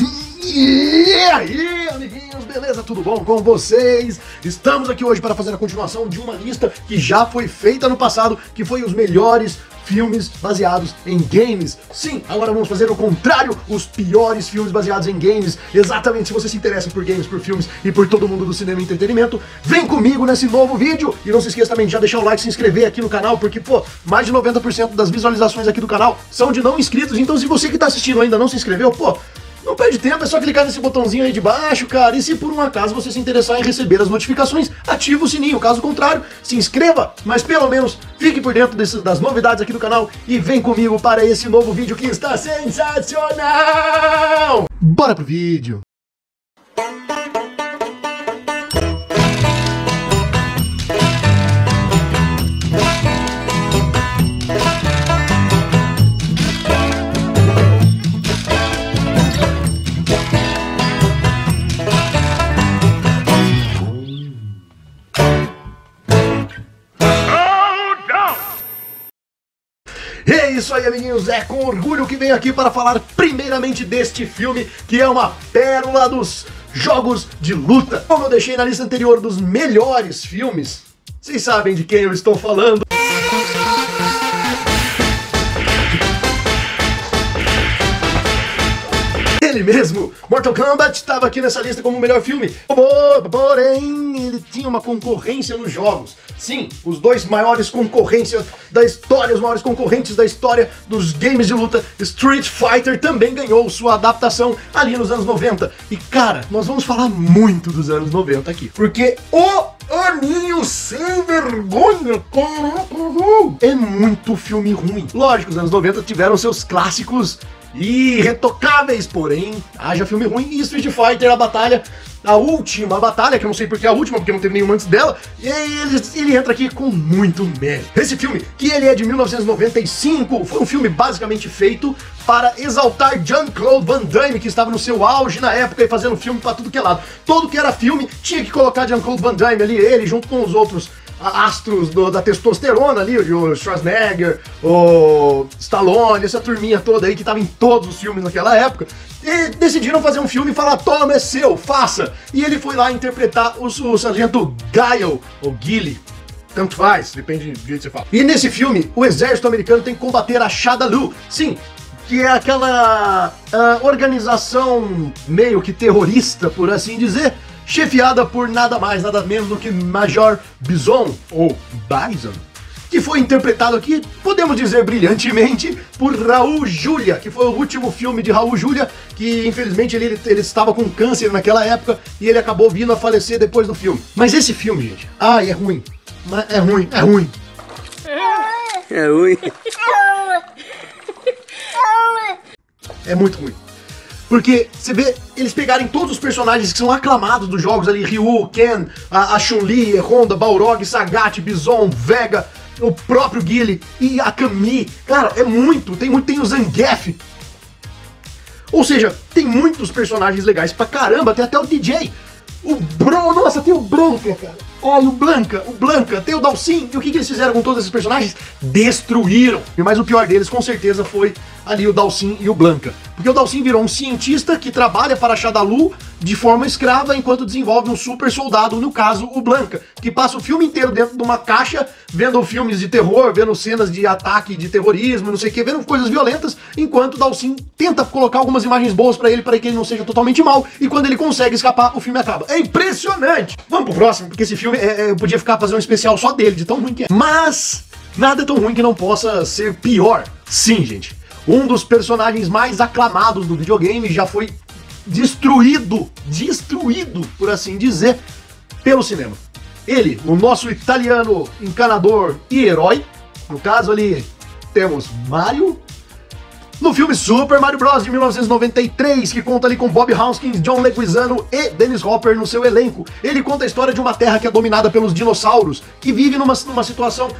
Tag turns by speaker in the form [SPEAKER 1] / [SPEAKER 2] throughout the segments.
[SPEAKER 1] E aí, amiguinhos, beleza? Tudo bom com vocês? Estamos aqui hoje para fazer a continuação de uma lista que já foi feita no passado, que foi os melhores filmes baseados em games. Sim, agora vamos fazer o contrário, os piores filmes baseados em games. Exatamente, se você se interessa por games, por filmes e por todo mundo do cinema e entretenimento, vem comigo nesse novo vídeo. E não se esqueça também de já deixar o like, se inscrever aqui no canal, porque, pô, mais de 90% das visualizações aqui do canal são de não inscritos. Então se você que tá assistindo ainda não se inscreveu, pô, não perde tempo, é só clicar nesse botãozinho aí de baixo, cara. E se por um acaso você se interessar em receber as notificações, ativa o sininho. Caso contrário, se inscreva, mas pelo menos fique por dentro das novidades aqui do canal e vem comigo para esse novo vídeo que está sensacional! Bora pro vídeo! É isso aí, amiguinhos, é com orgulho que venho aqui para falar primeiramente deste filme, que é uma pérola dos jogos de luta. Como eu deixei na lista anterior dos melhores filmes, vocês sabem de quem eu estou falando. Ele mesmo, Mortal Kombat, estava aqui nessa lista como o melhor filme. Porém, ele tinha uma concorrência nos jogos. Sim, os dois maiores concorrentes da história, os maiores concorrentes da história dos games de luta, Street Fighter também ganhou sua adaptação ali nos anos 90. E cara, nós vamos falar muito dos anos 90 aqui, porque o aninho sem vergonha, caraca, é muito filme ruim. Lógico, os anos 90 tiveram seus clássicos irretocáveis, porém, haja filme ruim. E Street Fighter, a última batalha, que eu não sei porque é a última, porque não teve nenhuma antes dela, e ele entra aqui com muito mérito. Esse filme, que ele é de 1995, foi um filme basicamente feito para exaltar Jean-Claude Van Damme, que estava no seu auge na época e fazendo filme pra tudo que é lado. Todo que era filme tinha que colocar Jean-Claude Van Damme ali, ele junto com os outros astros da testosterona ali, o Schwarzenegger, o Stallone, essa turminha toda aí que tava em todos os filmes naquela época, e decidiram fazer um filme e falar: toma, é seu, faça! E ele foi lá interpretar o sargento Guile, ou Guile, tanto faz, depende do jeito que você fala. E nesse filme, o exército americano tem que combater a Shadaloo, sim, que é aquela organização meio que terrorista, por assim dizer, chefiada por nada mais, nada menos do que Major Bison, ou Bison, que foi interpretado aqui, podemos dizer brilhantemente, por Raul Julia, que foi o último filme de Raul Julia, que infelizmente ele estava com câncer naquela época e ele acabou vindo a falecer depois do filme. Mas esse filme, gente, é ruim, é ruim, é ruim.
[SPEAKER 2] É ruim.
[SPEAKER 1] É muito ruim. Porque você vê eles pegarem todos os personagens que são aclamados dos jogos ali, Ryu, Ken, a Chun-Li, Honda, Balrog, Sagat, Bison, Vega, o próprio Guile e a Camille. Cara, é muito, tem o Zangief. Ou seja, tem muitos personagens legais pra caramba, tem até o DJ. Nossa, tem o Blanca, cara. Olha, o Blanca, tem o Dhalsim. E o que eles fizeram com todos esses personagens? Destruíram. Mas o pior deles, com certeza, foi ali o Dhalsim e o Blanca. Porque o Dhalsim virou um cientista que trabalha para a Shadaloo de forma escrava enquanto desenvolve um super soldado, no caso, o Blanca, que passa o filme inteiro dentro de uma caixa, vendo filmes de terror, vendo cenas de ataque, de terrorismo, não sei o que, vendo coisas violentas, enquanto o Dhalsim tenta colocar algumas imagens boas para que ele não seja totalmente mal, e quando ele consegue escapar, o filme acaba. É impressionante! Vamos pro próximo, porque esse filme eu podia fazer um especial só dele, de tão ruim que é. Mas nada é tão ruim que não possa ser pior. Sim, gente, um dos personagens mais aclamados do videogame já foi destruído, por assim dizer, pelo cinema. Ele, o nosso italiano encanador e herói, no caso ali temos Mario, no filme Super Mario Bros. De 1993, que conta ali com Bob Hoskins, John Leguizamo e Dennis Hopper no seu elenco. Ele conta a história de uma terra que é dominada pelos dinossauros, que vive numa situação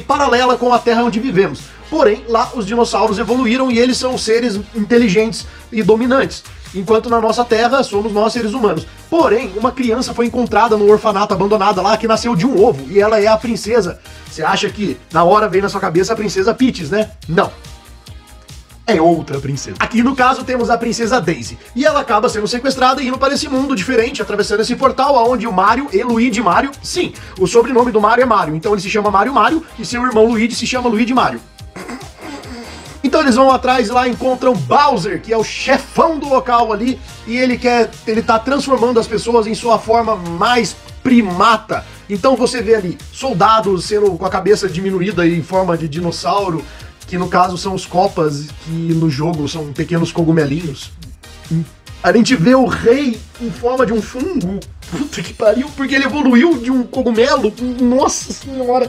[SPEAKER 1] paralela com a terra onde vivemos. Porém, lá os dinossauros evoluíram e eles são seres inteligentes e dominantes, enquanto na nossa terra somos nós seres humanos. Porém, uma criança foi encontrada no orfanato abandonada lá, que nasceu de um ovo, e ela é a princesa. Você acha que na hora vem na sua cabeça a princesa Peach, né? Não. é outra princesa. Aqui no caso temos a princesa Daisy, e ela acaba sendo sequestrada e indo para esse mundo diferente, atravessando esse portal onde o Mario e Luigi Mario, sim, o sobrenome do Mario é Mario, então ele se chama Mario Mario e seu irmão Luigi se chama Luigi Mario. Então eles vão atrás lá, encontram Bowser, que é o chefão do local ali, e ele tá transformando as pessoas em sua forma mais primata. Então você vê ali soldados sendo com a cabeça diminuída em forma de dinossauro, que no caso são os Koopas, que no jogo são pequenos cogumelinhos. A gente vê o rei em forma de um fungo. Puta que pariu, porque ele evoluiu de um cogumelo. Nossa senhora.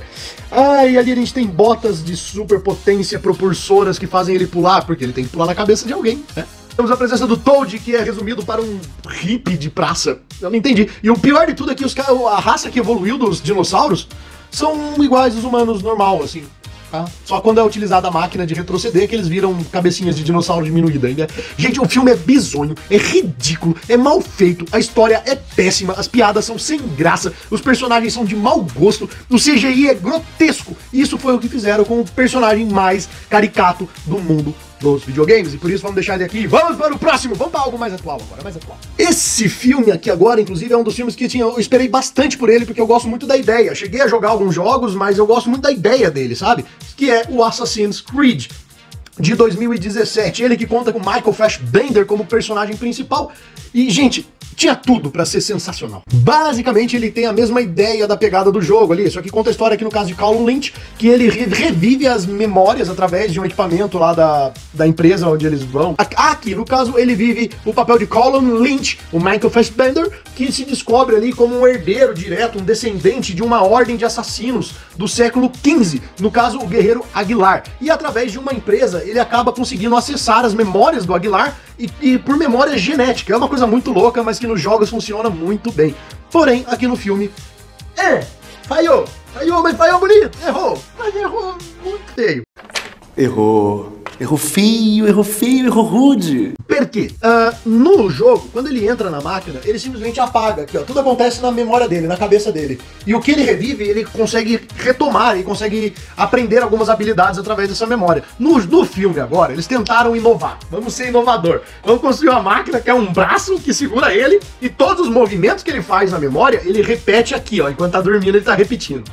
[SPEAKER 1] Ai, ali a gente tem botas de superpotência propulsoras que fazem ele pular, porque ele tem que pular na cabeça de alguém, né? Temos a presença do Toad, que é resumido para um hippie de praça. Eu não entendi. E o pior de tudo é que a raça que evoluiu dos dinossauros são iguais aos humanos normal, assim. Tá? Só quando é utilizada a máquina de retroceder que eles viram cabecinhas de dinossauro diminuída ainda. Gente, o filme é bizonho, é ridículo, é mal feito, a história é péssima, as piadas são sem graça, os personagens são de mau gosto, o CGI é grotesco. E isso foi o que fizeram com o personagem mais caricato do mundo dos videogames, e por isso vamos deixar ele aqui. Vamos para o próximo, vamos para algo mais atual agora, mais atual. Esse filme aqui agora, inclusive, é um dos filmes que eu esperei bastante por ele, porque eu gosto muito da ideia. Cheguei a jogar alguns jogos, mas eu gosto muito da ideia dele, sabe? Que é o Assassin's Creed, de 2017. Ele que conta com Michael Fassbender como personagem principal. E, gente, tinha tudo pra ser sensacional. Basicamente, ele tem a mesma ideia da pegada do jogo ali, só que conta a história aqui no caso de Colin Lynch, que ele revive as memórias através de um equipamento lá da empresa onde eles vão. Aqui, no caso, ele vive o papel de Colin Lynch, o Michael Fassbender, que se descobre ali como um herdeiro direto, um descendente de uma ordem de assassinos do século XV, no caso, o guerreiro Aguilar. E através de uma empresa, ele acaba conseguindo acessar as memórias do Aguilar e por memória genética. É uma coisa muito louca, mas que nos jogos funciona muito bem. Porém, aqui no filme, falhou, mas falhou bonito, errou, mas errou muito feio.
[SPEAKER 2] Errou feio, errou rude.
[SPEAKER 1] Por quê? No jogo, quando ele entra na máquina, ele simplesmente apaga aqui, ó. Tudo acontece na memória dele, na cabeça dele. E o que ele revive, ele consegue retomar, ele consegue aprender algumas habilidades através dessa memória. No filme agora, eles tentaram inovar. Vamos ser inovador. Vamos construir uma máquina que é um braço que segura ele, e todos os movimentos que ele faz na memória, ele repete aqui, ó. Enquanto tá dormindo, ele tá repetindo.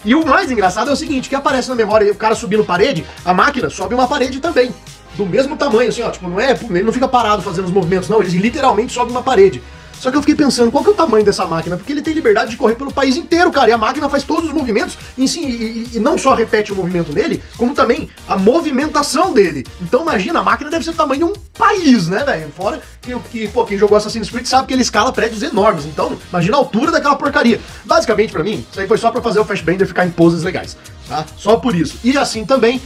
[SPEAKER 1] E o mais engraçado é o seguinte, que aparece na memória, o cara subindo parede, a máquina sobe uma parede também, do mesmo tamanho, assim, ó, tipo, ele não fica parado fazendo os movimentos, não, ele literalmente sobe uma parede. Só que eu fiquei pensando, qual que é o tamanho dessa máquina? Porque ele tem liberdade de correr pelo país inteiro, cara, e a máquina faz todos os movimentos, e não só repete o movimento dele, como também a movimentação dele. Então imagina, a máquina deve ser do tamanho de um país, né, velho? Fora que, pô, quem jogou Assassin's Creed sabe que ele escala prédios enormes, então imagina a altura daquela porcaria. Basicamente, pra mim, isso aí foi só pra fazer o Fassbender ficar em poses legais, tá? Só por isso. E assim também,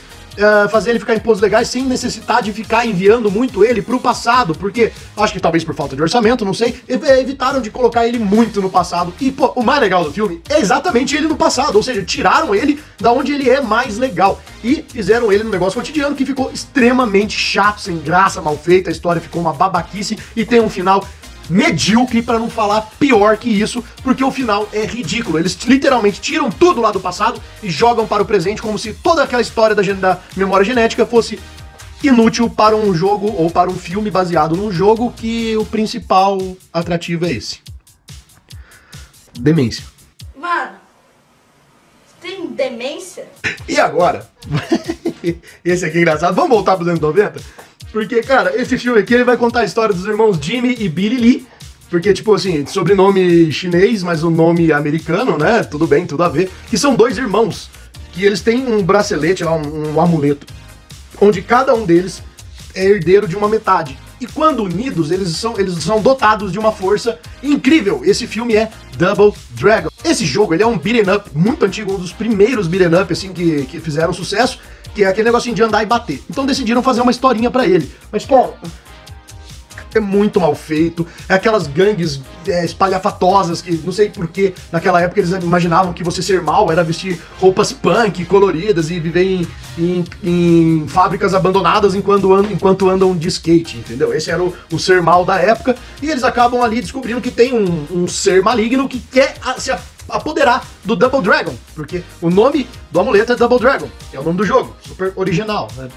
[SPEAKER 1] fazer ele ficar em poses legais sem necessidade de ficar enviando muito ele pro passado, porque acho que talvez por falta de orçamento, não sei, evitaram de colocar ele muito no passado. E pô, o mais legal do filme é exatamente ele no passado, ou seja, tiraram ele da onde ele é mais legal e fizeram ele no negócio cotidiano que ficou extremamente chato, sem graça, mal feito, a história ficou uma babaquice e tem um final medíocre, pra não falar pior que isso, porque o final é ridículo. Eles literalmente tiram tudo lá do passado e jogam para o presente como se toda aquela história da memória genética fosse inútil para um jogo ou para um filme baseado num jogo que o principal atrativo é esse. Demência.
[SPEAKER 3] Mano, tem demência?
[SPEAKER 1] E agora? Esse aqui é engraçado. Vamos voltar para os anos 90? Porque, cara, esse filme aqui ele vai contar a história dos irmãos Jimmy e Billy Lee. Porque, tipo assim, sobrenome chinês, mas o nome americano, né? Tudo bem, tudo a ver. Que são dois irmãos. Que eles têm um bracelete lá, um amuleto. Onde cada um deles é herdeiro de uma metade. E quando unidos, eles são dotados de uma força incrível. Esse filme é Double Dragon. Esse jogo, ele é um beat'em up muito antigo, um dos primeiros beat'em up, assim, que fizeram sucesso. Que é aquele negocinho de andar e bater. Então decidiram fazer uma historinha pra ele. Mas, pô, é muito mal feito. É aquelas gangues espalhafatosas que, não sei porquê, naquela época eles imaginavam que você ser mal era vestir roupas punk, coloridas e viver em fábricas abandonadas enquanto andam de skate, entendeu? Esse era o ser mal da época. E eles acabam ali descobrindo que tem um ser maligno que quer se apoderar do Double Dragon, porque o nome do amuleto é Double Dragon, é o nome do jogo, super original, né?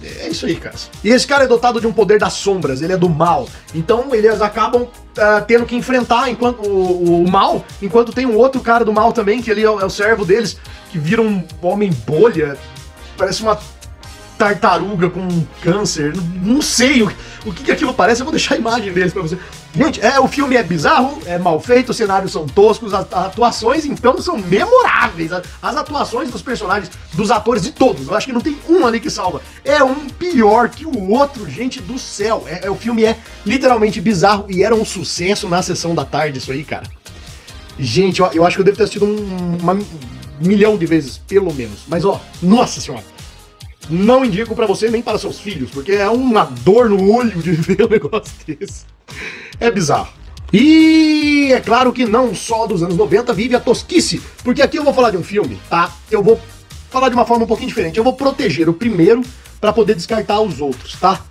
[SPEAKER 1] É isso aí, cara. E esse cara é dotado de um poder das sombras, ele é do mal. Então eles acabam tendo que enfrentar enquanto o mal, enquanto tem um outro cara do mal também, que ele é o servo deles, que vira um homem bolha, parece uma tartaruga com câncer, não sei o que aquilo parece, eu vou deixar a imagem deles pra você. Gente, o filme é bizarro, é mal feito, os cenários são toscos, as atuações então são memoráveis, as atuações dos personagens, dos atores, de todos, eu acho que não tem um ali que salva, é um pior que o outro, gente do céu, o filme é literalmente bizarro e era um sucesso na sessão da tarde isso aí, cara. Gente, eu acho que eu devo ter assistido um milhão de vezes, pelo menos, mas nossa senhora. Não indico pra você nem para seus filhos, porque é uma dor no olho de ver um negócio desse. É bizarro. E é claro que não só dos anos 90 vive a tosquice, porque aqui eu vou falar de um filme, tá? Eu vou falar de uma forma um pouquinho diferente. Eu vou proteger o primeiro pra poder descartar os outros, tá?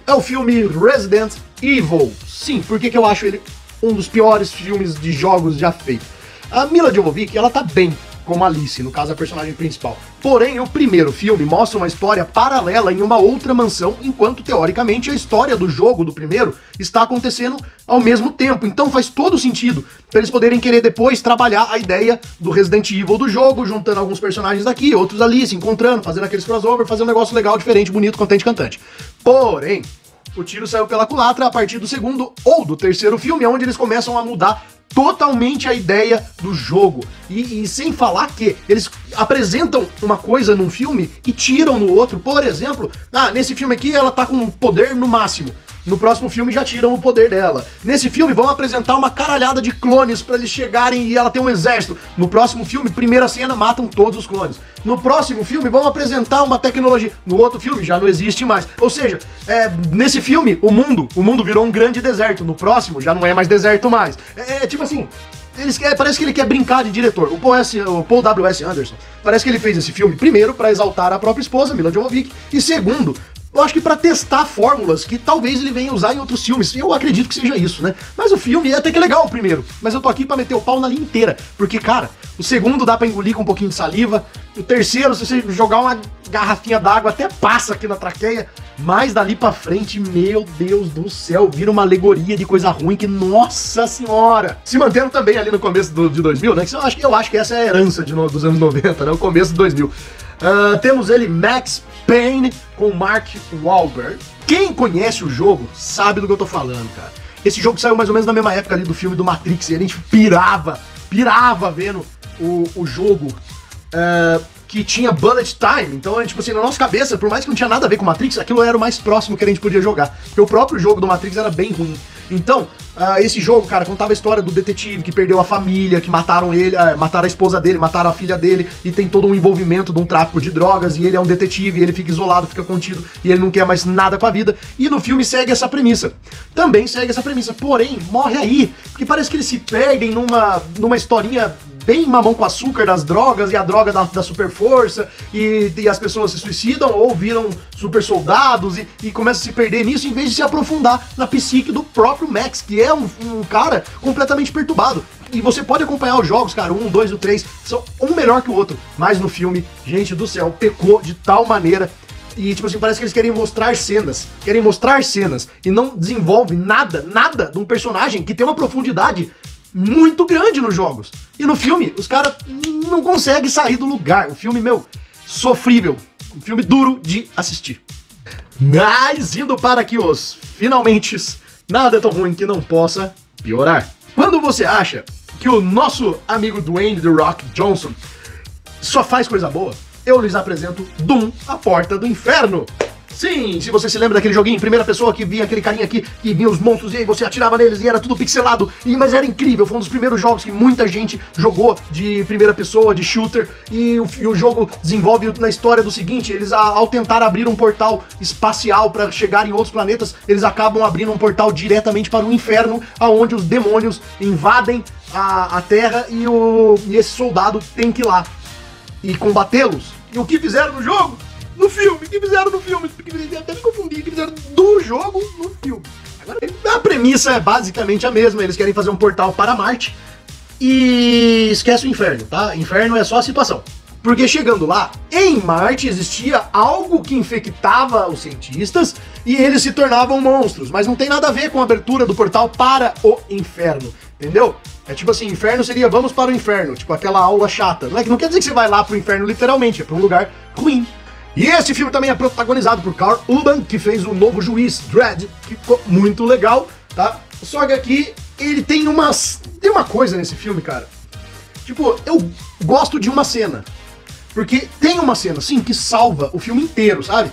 [SPEAKER 1] É o filme Resident Evil. Sim, por que eu acho ele um dos piores filmes de jogos já feitos? A Mila Jovovich, ela tá bem como Alice, no caso a personagem principal. Porém, o primeiro filme mostra uma história paralela em uma outra mansão, enquanto teoricamente a história do jogo do primeiro está acontecendo ao mesmo tempo. Então faz todo sentido para eles poderem querer depois trabalhar a ideia do Resident Evil do jogo, juntando alguns personagens daqui, outros ali, se encontrando, fazendo aqueles crossover, fazendo um negócio legal, diferente, bonito, contente, cantante. Porém, o tiro saiu pela culatra a partir do segundo ou do terceiro filme, onde eles começam a mudar totalmente a ideia do jogo. E sem falar que eles apresentam uma coisa num filme e tiram no outro. Por exemplo, nesse filme aqui ela tá com poder no máximo. No próximo filme já tiram o poder dela. Nesse filme vão apresentar uma caralhada de clones pra eles chegarem e ela ter um exército. No próximo filme, primeira cena, matam todos os clones. No próximo filme vão apresentar uma tecnologia. No outro filme já não existe mais. Ou seja, nesse filme o mundo virou um grande deserto. No próximo já não é mais deserto mais. Tipo assim, parece que ele quer brincar de diretor. O Paul W.S. Anderson, parece que ele fez esse filme primeiro pra exaltar a própria esposa, Mila Jovovich, e segundo, eu acho que pra testar fórmulas que talvez ele venha usar em outros filmes. Eu acredito que seja isso, né? Mas o filme é até que legal o primeiro. Mas eu tô aqui pra meter o pau na linha inteira. Porque, cara, o segundo dá pra engolir com um pouquinho de saliva. O terceiro, se você jogar uma garrafinha d'água, até passa aqui na traqueia. Mas dali pra frente, meu Deus do céu, vira uma alegoria de coisa ruim que, nossa senhora! Se mantendo também ali no começo de 2000, né? Que eu acho que essa é a herança dos anos 90, né? O começo de 2000. Temos ele, Max Payne, com Mark Wahlberg. Quem conhece o jogo sabe do que eu tô falando, cara. Esse jogo saiu mais ou menos na mesma época ali do filme do Matrix, e a gente pirava vendo o jogo que tinha bullet time. Então, tipo assim, na nossa cabeça, por mais que não tinha nada a ver com Matrix, aquilo era o mais próximo que a gente podia jogar. Porque o próprio jogo do Matrix era bem ruim. Então, esse jogo, cara, contava a história do detetive que perdeu a família, que mataram ele, mataram a esposa dele, mataram a filha dele, e tem todo um envolvimento de um tráfico de drogas, e ele é um detetive, e ele fica isolado, fica contido, e ele não quer mais nada com a vida. E no filme segue essa premissa. Também segue essa premissa, porém, morre aí, porque parece que eles se perdem numa historinha bem mamão com açúcar das drogas e a droga da super força e as pessoas se suicidam ou viram super soldados e começam a se perder nisso em vez de se aprofundar na psique do próprio Max, que é um cara completamente perturbado. E você pode acompanhar os jogos, cara, 1, 2 e 3, são um melhor que o outro, mas no filme, gente do céu, pecou de tal maneira. E, tipo assim, parece que eles querem mostrar cenas e não desenvolvem nada de um personagem que tem uma profundidade muito grande nos jogos. E no filme, os caras não conseguem sair do lugar. O filme, sofrível. Um filme duro de assistir. Mas, indo para aqui os finalmente, nada é tão ruim que não possa piorar. Quando você acha que o nosso amigo Dwayne The Rock Johnson só faz coisa boa, eu lhes apresento Doom, a Porta do Inferno. Sim, se você se lembra daquele joguinho em primeira pessoa que vinha aquele carinha aqui, que vinha os monstros e aí você atirava neles e era tudo pixelado, mas era incrível, foi um dos primeiros jogos que muita gente jogou de primeira pessoa, de shooter, e o jogo desenvolve na história do seguinte, eles ao tentar abrir um portal espacial para chegar em outros planetas, eles acabam abrindo um portal diretamente para o inferno, aonde os demônios invadem a Terra e esse soldado tem que ir lá e combatê-los. E o que fizeram no jogo? No filme, que fizeram no filme, até me confundi, que fizeram do jogo no filme. Agora, a premissa é basicamente a mesma, eles querem fazer um portal para Marte e esquece o inferno, tá? Inferno é só a situação. Porque chegando lá, em Marte existia algo que infectava os cientistas e eles se tornavam monstros, mas não tem nada a ver com a abertura do portal para o inferno, entendeu? É tipo assim, inferno seria vamos para o inferno, tipo aquela aula chata. Não quer dizer que você vai lá pro inferno literalmente, é pra um lugar ruim. E esse filme também é protagonizado por Karl Urban, que fez o novo juiz Dredd, que ficou muito legal, tá? Só que aqui ele tem uma coisa nesse filme, cara. Tipo, eu gosto de uma cena. Porque tem uma cena, sim, que salva o filme inteiro, sabe?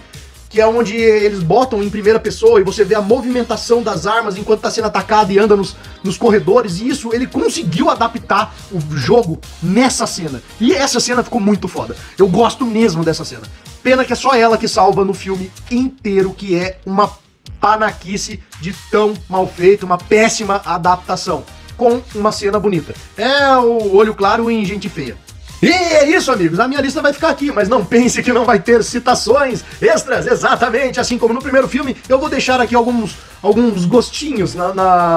[SPEAKER 1] Que é onde eles botam em primeira pessoa e você vê a movimentação das armas enquanto tá sendo atacado e anda nos corredores. E isso, ele conseguiu adaptar o jogo nessa cena. E essa cena ficou muito foda. Eu gosto mesmo dessa cena. Pena que é só ela que salva no filme inteiro, que é uma panaquice de tão mal feito, uma péssima adaptação. Com uma cena bonita. É o olho claro em gente feia. E é isso, amigos, a minha lista vai ficar aqui, mas não pense que não vai ter citações extras, exatamente, assim como no primeiro filme, eu vou deixar aqui alguns gostinhos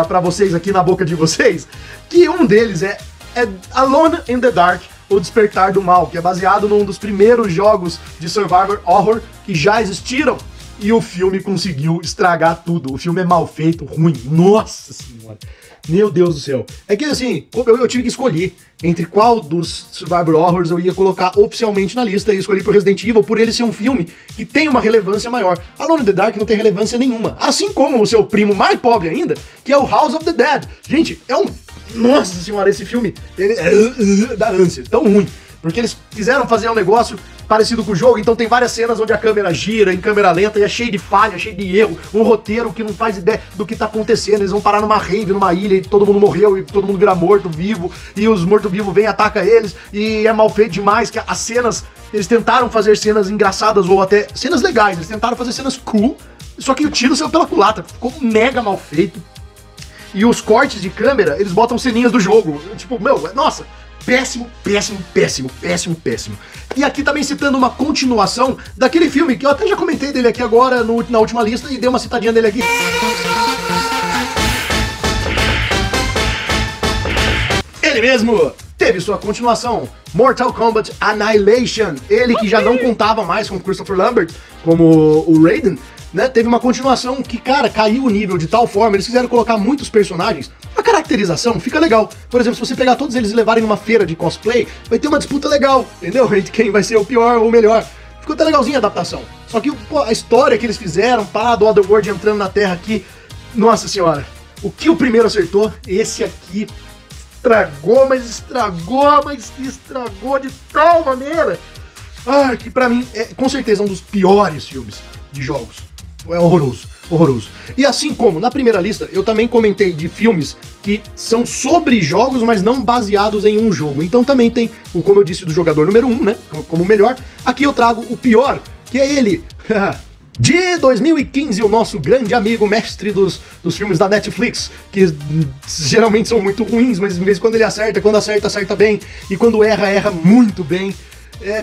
[SPEAKER 1] pra vocês aqui na boca de vocês, que um deles é Alone in the Dark, O Despertar do Mal, que é baseado num dos primeiros jogos de survival horror que já existiram, e o filme conseguiu estragar tudo, o filme é mal feito, ruim, nossa senhora. Meu Deus do céu. É que assim, eu tive que escolher entre qual dos survival horrors eu ia colocar oficialmente na lista, e escolhi por Resident Evil por ele ser um filme que tem uma relevância maior. Alone in the Dark não tem relevância nenhuma. Assim como o seu primo mais pobre ainda, que é o House of the Dead. Gente, é um... Nossa senhora, esse filme ele dá ânsia, tão ruim. Porque eles quiseram fazer um negócio parecido com o jogo, então tem várias cenas onde a câmera gira em câmera lenta e é cheio de falha, cheio de erro, um roteiro que não faz ideia do que tá acontecendo, eles vão parar numa rave, numa ilha e todo mundo morreu e todo mundo vira morto-vivo e os mortos-vivos vêm e atacam eles e é mal feito demais, que as cenas, eles tentaram fazer cenas engraçadas ou até cenas legais, eles tentaram fazer cenas cool, só que o tiro saiu pela culatra, ficou mega mal feito. E os cortes de câmera, eles botam ceninhas do jogo, tipo, meu, nossa... Péssimo, péssimo, péssimo, péssimo, péssimo. E aqui também citando uma continuação daquele filme que eu até já comentei dele aqui agora na última lista e dei uma citadinha dele aqui. Ele mesmo teve sua continuação, Mortal Kombat Annihilation. Ele que já não contava mais com Christopher Lambert como o Raiden, né? Teve uma continuação que, cara, caiu o nível de tal forma, eles quiseram colocar muitos personagens. A caracterização fica legal. Por exemplo, se você pegar todos eles e levarem numa feira de cosplay, vai ter uma disputa legal, entendeu? Entre quem vai ser o pior ou o melhor. Ficou até legalzinha a adaptação. Só que pô, a história que eles fizeram, pá, do Otherworld entrando na Terra aqui, nossa senhora. O que o primeiro acertou, esse aqui estragou, mas estragou de tal maneira. Ah, que pra mim é com certeza um dos piores filmes de jogos. É horroroso, horroroso. E assim como na primeira lista, eu também comentei de filmes que são sobre jogos, mas não baseados em um jogo. Então também tem, como eu disse, do jogador número 1, né, como o melhor. Aqui eu trago o pior, que é ele, de 2015, o nosso grande amigo, mestre dos filmes da Netflix, que geralmente são muito ruins, mas de vez em quando ele acerta, quando acerta, acerta bem, e quando erra, erra muito bem.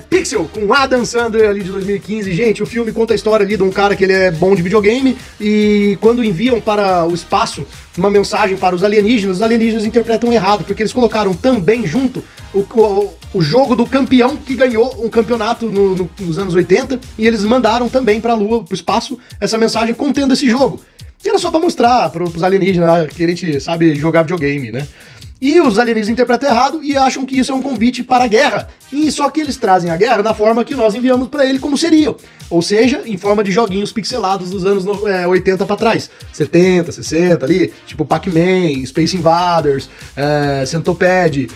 [SPEAKER 1] Pixel, com Adam Sandler ali de 2015. Gente, o filme conta a história ali de um cara que ele é bom de videogame e quando enviam para o espaço uma mensagem para os alienígenas interpretam errado, porque eles colocaram também junto o jogo do campeão que ganhou um campeonato nos anos 80 e eles mandaram também para a Lua, para o espaço, essa mensagem contendo esse jogo. E era só para mostrar para os alienígenas que a gente sabe jogar videogame, né? E os alienígenas interpretam errado e acham que isso é um convite para a guerra. E só que eles trazem a guerra da forma que nós enviamos para ele como seria. Ou seja, em forma de joguinhos pixelados dos anos 80 para trás. 70, 60 ali, tipo Pac-Man, Space Invaders, Centopad,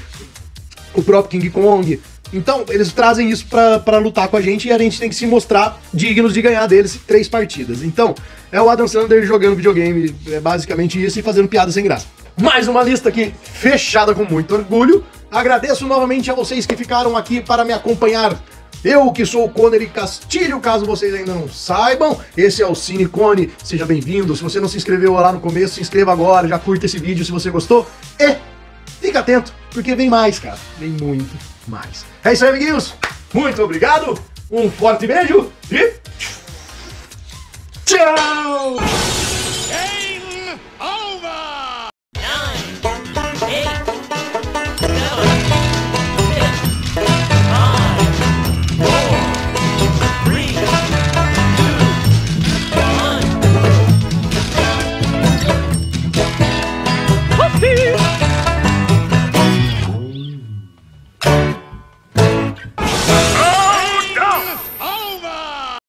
[SPEAKER 1] o próprio King Kong. Então, eles trazem isso pra lutar com a gente e a gente tem que se mostrar dignos de ganhar deles 3 partidas. Então, é o Adam Sandler jogando videogame, é basicamente isso, e fazendo piada sem graça. Mais uma lista aqui, fechada com muito orgulho. Agradeço novamente a vocês que ficaram aqui para me acompanhar. Eu que sou o Connery Castilho, caso vocês ainda não saibam, esse é o Cinecone, seja bem-vindo. Se você não se inscreveu lá no começo, se inscreva agora, já curta esse vídeo se você gostou. E fica atento, porque vem mais, cara, vem muito mais. É isso aí, amiguinhos, muito obrigado, um forte beijo e tchau!
[SPEAKER 4] assim.